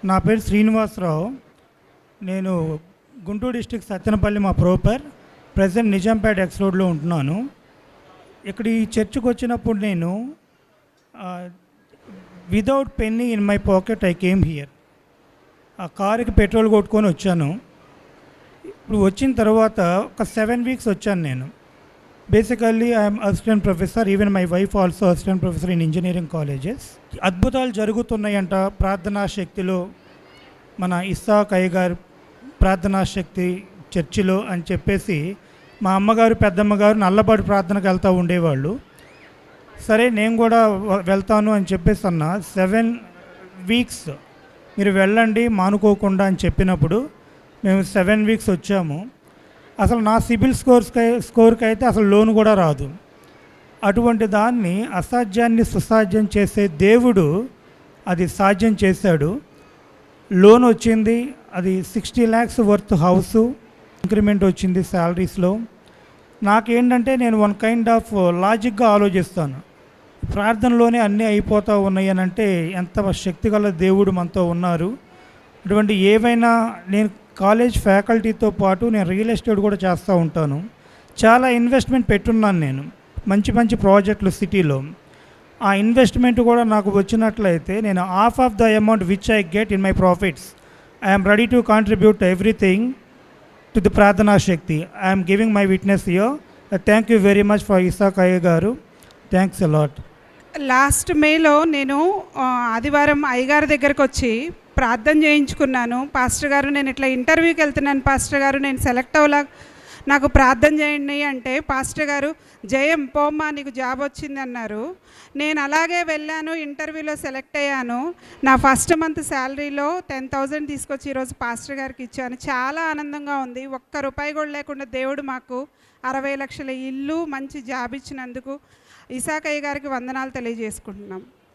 నా పేరు శ్రీనివాసరావు. నేను గుంటూరు డిస్ట్రిక్ట్ సత్తెనపల్లి మా ప్రోపర్. ప్రజెంట్ నిజాంపేట ఎక్స్ రోడ్లో ఉంటున్నాను. ఇక్కడ ఈ చర్చ్కి వచ్చినప్పుడు నేను without penny in my pocket I came here. ఆ కారుకి పెట్రోల్ కొట్టుకొని వచ్చాను. ఇప్పుడు వచ్చిన తర్వాత ఒక 7 వీక్స్ వచ్చాను నేను. Basically I'm assistant professor, even my wife also assistant professor in engineering colleges. అద్భుతాలు జరుగుతున్నాయంట ప్రార్థనా శక్తిలో, మన ఇస్సాక్ అయ్య గారు ప్రార్థనా శక్తి చర్చిలో అని చెప్పేసి మా అమ్మగారు పెద్దమ్మగారు నల్లబాటు ప్రార్థనకు వెళ్తూ ఉండేవాళ్ళు. సరే నేను కూడా వెళ్తాను అని చెప్పేసి అన్న. 7 వీక్స్ మీరు వెళ్ళండి మానుకోకుండా అని చెప్పినప్పుడు మేము 7 వీక్స్ వచ్చాము. అసలు నా సిబిల్ స్కోర్కి అయితే అసలు లోన్ కూడా రాదు. అటువంటి దాన్ని అసాధ్యాన్ని సుసాధ్యం చేసే దేవుడు అది సాధ్యం చేశాడు. లోన్ వచ్చింది, అది 60 lakhs వర్త్ హౌసు, ఇంక్రిమెంట్ వచ్చింది శాలరీస్లో. నాకేంటంటే నేను వన్ కైండ్ ఆఫ్ లాజిక్గా ఆలోచిస్తాను. ప్రార్థనలోనే అన్నీ అయిపోతూ ఉన్నాయి అని అంటే ఎంత శక్తిగల దేవుడు మనతో ఉన్నారు. అటువంటి ఏవైనా నేను కాలేజ్ ఫ్యాకల్టీతో పాటు నేను రియల్ ఎస్టేట్ కూడా చేస్తూ ఉంటాను. చాలా ఇన్వెస్ట్మెంట్ పెట్టున్నాను నేను, మంచి మంచి ప్రాజెక్టులు సిటీలో. ఆ ఇన్వెస్ట్మెంట్ కూడా నాకు వచ్చినట్లయితే నేను half of the amount which I get in my profits I'm ready to contribute everything to the Prarthana Shakti. I'm giving my witness here. Thank you very much for Isaac అయ్య గారు. Thanks a lot. లాస్ట్ మేలో నేను ఆదివారం అయ్యగారి దగ్గరకు వచ్చి ప్రార్థన చేయించుకున్నాను. పాస్టర్ గారు నేను ఇట్లా ఇంటర్వ్యూకి వెళ్తున్నాను పాస్టర్ గారు, నేను సెలెక్ట్ అవ్వలా, నాకు ప్రార్థన చేయండి అంటే పాస్టర్ గారు జయం పోమ్మా నీకు జాబ్ వచ్చింది అన్నారు. నేను అలాగే వెళ్ళాను, ఇంటర్వ్యూలో సెలెక్ట్ అయ్యాను. నా ఫస్ట్ మంత్ శాలరీలో 10,000 తీసుకొచ్చి ఈరోజు పాస్టర్ గారికి ఇచ్చాను. చాలా ఆనందంగా ఉంది. ఒక్క రూపాయి కూడా లేకుండా దేవుడు మాకు 60 లక్షల ఇల్లు, మంచి జాబ్ ఇచ్చినందుకు ఇసాక్ అయ్య గారికి వందనాలు తెలియజేసుకుంటున్నాం.